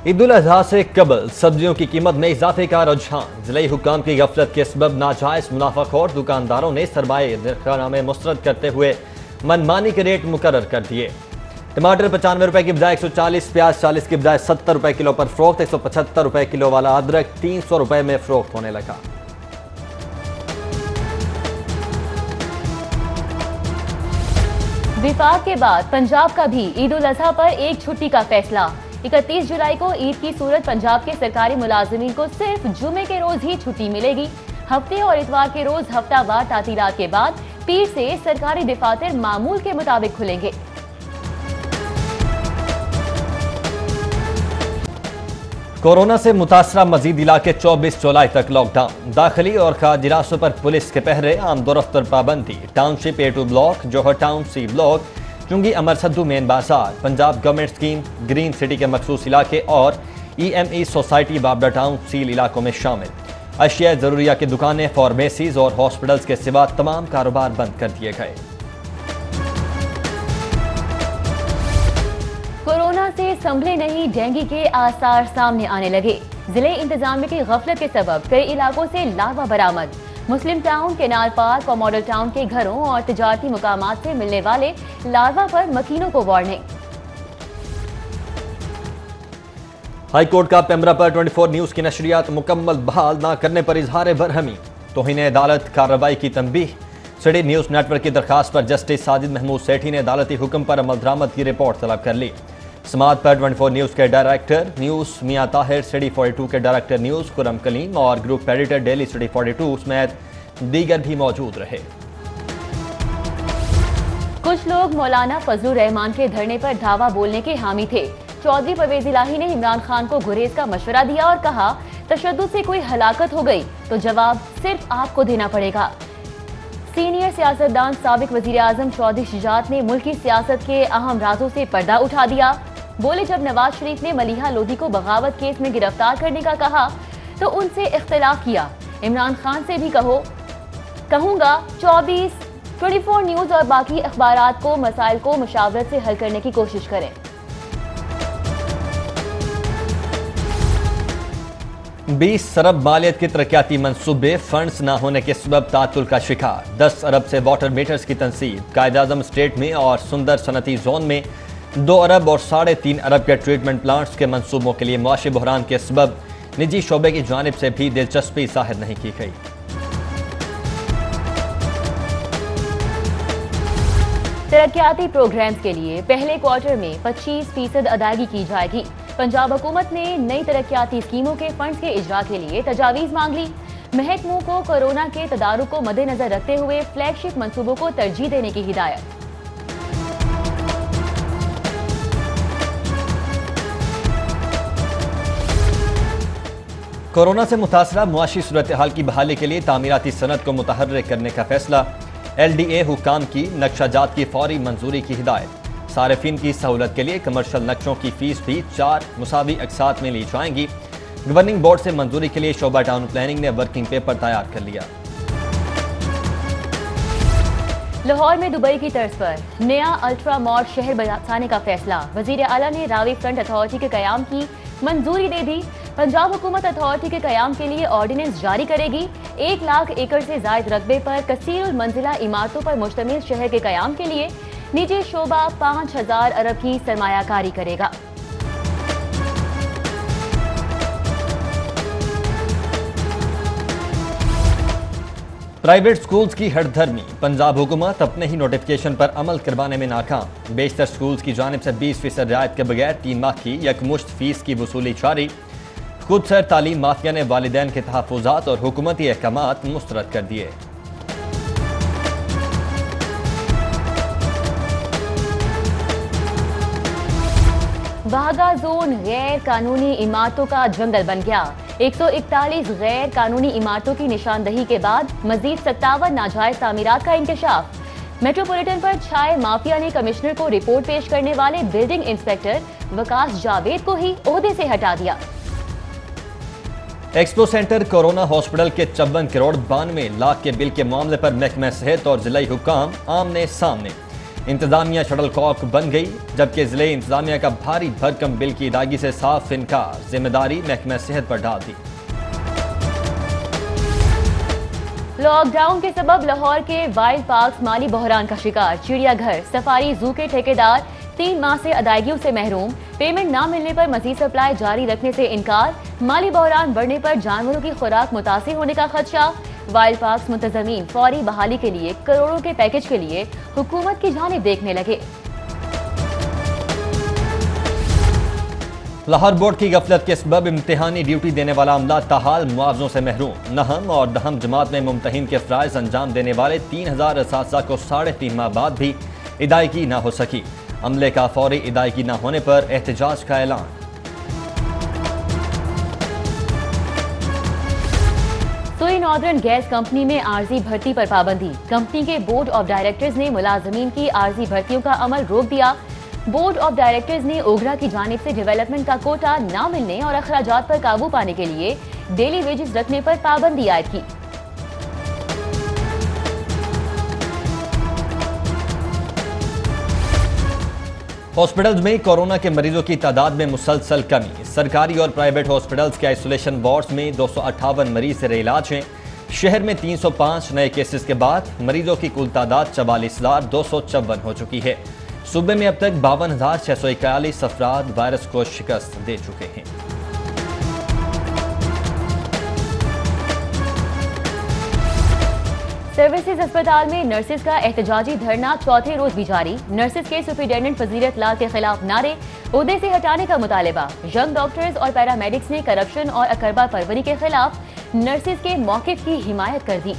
ईद उल अजहा से कबल सब्जियों की कीमत में इजाफे का रुझान। जिले हुकाम की गफलत के सबब नाजायज मुनाफाखोर दुकानदारों ने सरमाए निर्खनामे मुस्तरद करते हुए मनमानी के रेट मुकर्रर कर दिए। टमाटर 95 रुपए की बजाय 140, प्याज 40 की बजाय 70 रुपए किलो पर फरोख्त, 175 रुपए किलो वाला अदरक 300 रुपए में फरोख्त होने लगा। विफाक के बाद पंजाब का भी ईद उल अजहा पर एक छुट्टी का फैसला। 31 जुलाई को ईद की सूरत पंजाब के सरकारी मुलाजिमीन को सिर्फ जुमे के रोज ही छुट्टी मिलेगी। हफ्ते और इतवार के रोज हफ्तावार तातीलात के बाद पीर से सरकारी दफातर मामूल के मुताबिक खुलेंगे। कोरोना से मुतासरा मजीद इलाके 24 जुलाई तक लॉकडाउन। दाखिली और खारजी रास्तों पर पुलिस के पहरे, आम दो-रफ्तर पाबंदी। Township A2 block, Johar town C block, चुंगी अमर सद्दू मेन बाजार, Punjab government scheme green city के मखसूस इलाके और EME सोसाइटी बाबरा टाउन सील इलाकों में शामिल। अशिया जरूरिया की दुकानें, फार्मेसीज और हॉस्पिटल्स के सिवा तमाम कारोबार बंद कर दिए गए। कोरोना से संभले नहीं डेंगू के आसार सामने आने लगे। जिले इंतजामिया की गफलत के सबब कई इलाकों से लावा बरामद। मुस्लिम टाउन, केनाल पार्क और मॉडल टाउन के घरों और तिजारती मुकामात से मिलने वाले लार्वा पर मकीनों को वार्निंग। हाई कोर्ट का पेमरा पर 24 न्यूज की नशरियात मुकम्मल बहाल न करने पर इजहार बरहमी। तौहीन अदालत कार्रवाई की तंबीह। सिटी न्यूज नेटवर्क की दरखास्त पर जस्टिस साजिद महमूद सेठी ने अदालती हुक्म पर अमल दरामद की रिपोर्ट तलब कर ली। समात पर 24 न्यूज के डायरेक्टर न्यूज मियां ताहिर, सिटी 42 के डायरेक्टर न्यूज खुरम कलीम और ग्रुप एडिटर डेली सिटी 42 समेत दीगर भी मौजूद रहे। कुछ लोग मौलाना फजलुर रहमान के धरने पर धावा बोलने के हामी थे। चौधरी परवेज इलाही ने इमरान खान को गुरेज का मशवरा दिया और कहा, तशद्दुद से कोई हलाकत हो गई तो जवाब सिर्फ आपको देना पड़ेगा। सीनियर सियासतदान साबिक वजीर आजम चौधरी शुजात ने मुल्क की सियासत के अहम राजों से पर्दा उठा दिया। बोले, जब नवाज शरीफ ने मलिहा लोधी को बगावत केस में गिरफ्तार करने का कहा तो उनसे इख्तिलाफ किया। इमरान खान से भी कहूंगा 24 न्यूज और बाकी अखबारात को मसाइल को मुशावरत से हल करने की कोशिश करें। 20 अरब मालियत के तरक्याती मंसूबे फंड्स न होने के सबब तातुल का शिकार। 10 अरब से वाटर मीटर्स की तनसीब। कायद-ए-आज़म स्टेट में और सुंदर सनती जोन में 2 अरब और 3.5 अरब के ट्रीटमेंट प्लांट्स के मंसूबों के लिए मुआशी बहरान के सबब निजी शोबे की जानिब से भी दिलचस्पी जाहिर नहीं की गई। तरक्याती प्रोग्राम्स के लिए पहले क्वार्टर में 25% अदायगी की जाएगी। पंजाब हुकूमत ने नई तरक्याती स्कीमों के फंड्स के इजरा के लिए तजावीज मांग ली। महकमों को कोरोना के तदारुक को मद्देनजर रखते हुए फ्लैगशिप मंसूबों को तरजीह देने की हिदायत। कोरोना से मुतासरा मुआशी सूरत हाल की बहाली के लिए तामीराती सनत को मुतहर्रिक करने का फैसला। LDA हुकाम की नक्शाजात की फौरी मंजूरी की हिदायत। सारिफिन की सहूलत के लिए कमर्शल नक्शों की फीस भी 4 मुसावी अकसात में ली जाएंगी। गवर्निंग बोर्ड से मंजूरी के लिए शोबा टाउन प्लानिंग ने वर्किंग पेपर तैयार कर लिया। लाहौर में दुबई की तर्ज पर नया अल्ट्रा मॉड शहर बसाने का फैसला। वजीर आला ने रावी फ्रंट अथॉरिटी के कयाम की मंजूरी दे दी। पंजाब हुकूमत अथॉरिटी के कयाम के लिए ऑर्डिनेंस जारी करेगी। 1 लाख एकड़ से जायद रकबे पर कसीरुल मंजिला इमारतों पर मुश्तमिल शहर के कयाम के लिए निजी शोबा 5000 अरब की सरमायाकारी करेगा। प्राइवेट स्कूल्स की हड़धर्मी। पंजाब हुकूमत अपने ही नोटिफिकेशन पर अमल करवाने में नाकाम। बेशतर स्कूल्स की जानिब से 20% रियायत के बगैर 3 माह की यकमुश्त फीस की वसूली जारी। खुद सर तालीम माफिया ने वालिदैन के तहफ़्फ़ुज़ात और हुकूमती अहकामात मुस्तरद कर दिए। वाहगा जोन गैर कानूनी इमारतों का जंगल बन गया। 141 गैर कानूनी इमारतों की निशानदही के बाद मजीद 57 नाजायज तामीरात का इंकशाफ। मेट्रोपॉलिटन पर छाए माफिया ने कमिश्नर को रिपोर्ट पेश करने वाले बिल्डिंग इंस्पेक्टर वकास जावेद को ही ओहदे से हटा दिया। एक्सपो सेंटर कोरोना हॉस्पिटल के 54 करोड़ 92 लाख के बिल के मामले पर महकमा सेहत और जिला हुकाम आमने सामने। इंतजामिया शटल कॉक बन गई, जबकि जिले इंतजामिया का भारी भरकम बिल की अदायगी से साफ इनकार, जिम्मेदारी महकमा सेहत पर डाल दी। लॉकडाउन के सबब लाहौर के वाइल्ड पार्क माली बहरान का शिकार। चिड़ियाघर, सफारी जू के ठेकेदार 3 माह से अदायगियों से महरूम। पेमेंट न मिलने पर मजीद सप्लाई जारी रखने से इनकार। माली बहरान बढ़ने पर जानवरों की खुराक मुतासिर होने का खदशा। वाइल्ड पार्क मुंतजमीन फौरी बहाली के लिए करोड़ों के पैकेज के लिए हुकूमत की जानिब देखने लगे। लाहौर बोर्ड की गफलत के सबब इम्तिहानी ड्यूटी देने वाला अमला ताहाल मुआवजों से महरूम। नहम और दहम जमात में मुमतहिन के फ़राइज़ अंजाम देने वाले 3000 असातिज़ा को 3.5 माह बाद भी अदायगी न हो सकी। अमले का फौरी अदायगी न होने पर एहतजाज का ऐलान। सोई नॉर्दर्न गैस कंपनी में आर्जी भर्ती पर पाबंदी। कंपनी के बोर्ड ऑफ डायरेक्टर्स ने मुलाजमीन की आर्जी भर्तियों का अमल रोक दिया। बोर्ड ऑफ डायरेक्टर्स ने ओगरा की जानिब से डेवलपमेंट का कोटा न मिलने और अखराजात पर काबू पाने के लिए डेली वेजेस रखने पर पाबंदी आयद की। हॉस्पिटल्स में कोरोना के मरीजों की तादाद में मुसलसल कमी। सरकारी और प्राइवेट हॉस्पिटल्स के आइसोलेशन वार्ड्स में 258 मरीज से इलाज हैं। शहर में 305 नए केसेस के बाद मरीजों की कुल तादाद 44,254 हो चुकी है। सूबे में अब तक 52,641 अफराद वायरस को शिकस्त दे चुके हैं। सर्विसेज अस्पताल में नर्सेज का एहतजाजी धरना चौथे रोज भी जारी। नर्सेज के सुपरिटेंडेंट फजीलत लाल के खिलाफ नारे, ओहदे से हटाने का मुतालबा। यंग डॉक्टर्स और पैरामेडिक्स ने करप्शन और अकरबा परवरी के खिलाफ नर्सेज के मौक़िफ़ की हिमायत कर दी।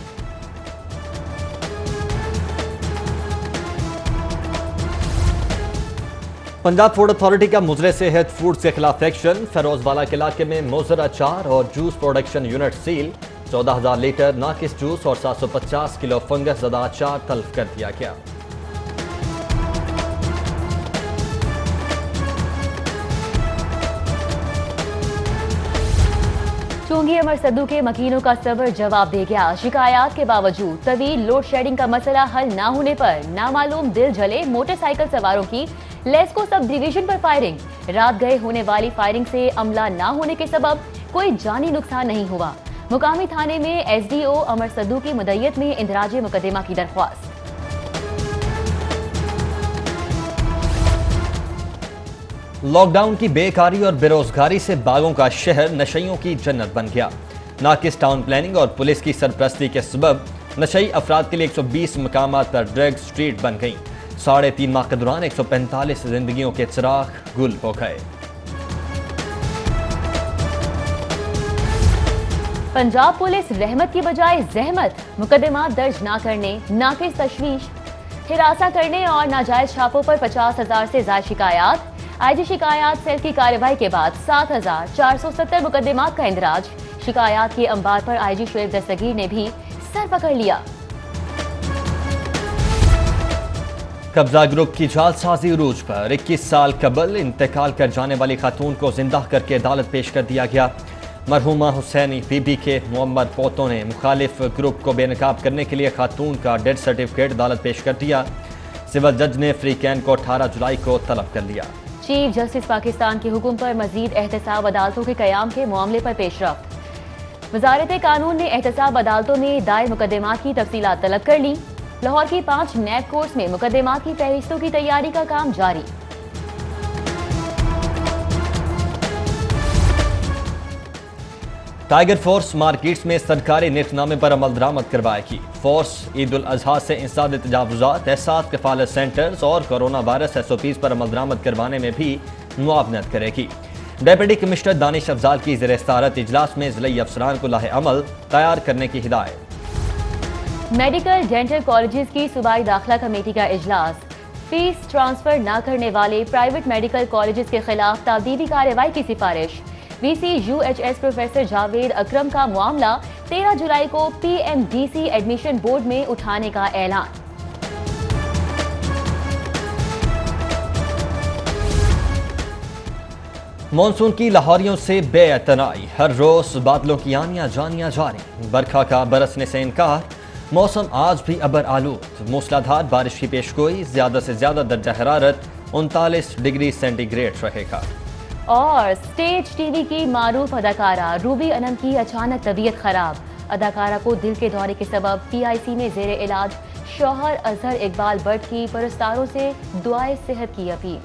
पंजाब फूड अथॉरिटी का मुजरे सेहत फूड्स के खिलाफ एक्शन। फैरोजवाला के इलाके में मोजर अचार और juice production unit seal. 14,000 litre नाकिस जूस और 750 किलो फंगस ज़दा अचार तल्फ कर दिया गया। चोंगी अमर सद्दू के मकीनों का सब्र जवाब दे गया। शिकायत के बावजूद तवील लोड शेडिंग का मसला हल न होने पर नामालूम दिल जले मोटरसाइकिल सवारों की लेस्को सब डिवीजन पर फायरिंग। रात गए होने वाली फायरिंग से अमला न होने के सबब कोई जानी नुकसान नहीं हुआ। मुकामी थाने में एसडीओ अमर सद्दू की मुद्दत में इंदराज मुकदमा की दरख्वास्त। लॉकडाउन की बेकारी और बेरोजगारी से बागों का शहर नशइयों की जन्नत बन गया। नाकिस टाउन प्लानिंग और पुलिस की सरपरस्ती के सबब नशई अफराद के लिए 120 मकामात पर ड्रग स्ट्रीट बन गई। 3.5 माह के दौरान 145 जिंदगियों के चिराग गुल हो गए। पंजाब पुलिस रहमत की बजाय जहमत। मुकदमा दर्ज न करने, नाकिस तशवीश, हिरासा करने और नाजायज छापों पर 50,000 से ज्यादा शिकायत। आईजी शिकायत सेल की कार्रवाई के बाद 7,470 मुकदमात का इंदराज। शिकायत के अंबार पर आईजी शुएब दस्तगीर ने भी सर पकड़ लिया। कब्जा ग्रुप की जालसाजी उरूज पर 21 साल कबल इंतकाल कर जाने वाली खातून को जिंदा करके अदालत पेश कर दिया गया। मरहुमा हुसैनी बीबी के मोहम्मद पोतों ने मुखालिफ ग्रुप को बेनकाब करने के लिए खातून का डेथ सर्टिफिकेट अदालत पेश कर दिया। सिविल जज ने फ्री कैन को 18 जुलाई को तलब कर लिया। चीफ जस्टिस पाकिस्तान के हुक्म पर मजीद एहतसाब अदालतों के कयाम के मामले पर पेशरफ्त। वजारत कानून ने एहतसाब अदालतों में दायर मुकदमात की तफसीलात तलब कर ली। लाहौर की 5 नैब कोर्स में मुकदमात की फहरिस्तों की तैयारी का काम जारी। टाइगर फोर्स मार्केट्स में सरकारी निर्खनामे पर अमल दरामद करवाएगी। फोर्स ईद उल अजहा से इंसाद तजावुजात, एहसास कफालत सेंटर्स और कोरोना वायरस SOPs पर अमल दरामद करवाने में भी मुआवनत करेगी। डेप्यूटी कमिश्नर दानिश अफजाल की ज़ेर सदारत इजलास में ज़िला अफसरान को लाहे अमल तैयार करने की हिदायत। मेडिकल डेंटल कॉलेजेस की सूबाई दाखिला कमेटी का इजलास। फीस ट्रांसफर न करने वाले प्राइवेट मेडिकल कॉलेजेस के खिलाफ ताबदीली कार्रवाई की सिफारिश। VC UHS प्रोफेसर जावेद अकरम का मामला 13 जुलाई को PMDC एडमिशन बोर्ड में उठाने का ऐलान। मॉनसून की लाहौरियों से बेअतनाई, हर रोज बादलों की आनियां जानियां जारी। बरखा का बरसने से इनकार, मौसम आज भी अबर आलूद, मूसलाधार बारिश की पेशगोई, ज्यादा से ज्यादा दर्जा हरारत 39 डिग्री सेंटीग्रेड रहेगा। और स्टेज टीवी की मारूफ अदाकारा रूबी अनम की अचानक तबीयत खराब। अदाकारा को दिल के दौरे के सबब PIC में जेर इलाज। शौहर अजहर इकबाल भट्ट की परस्तारों से दुआए सेहत की अपील।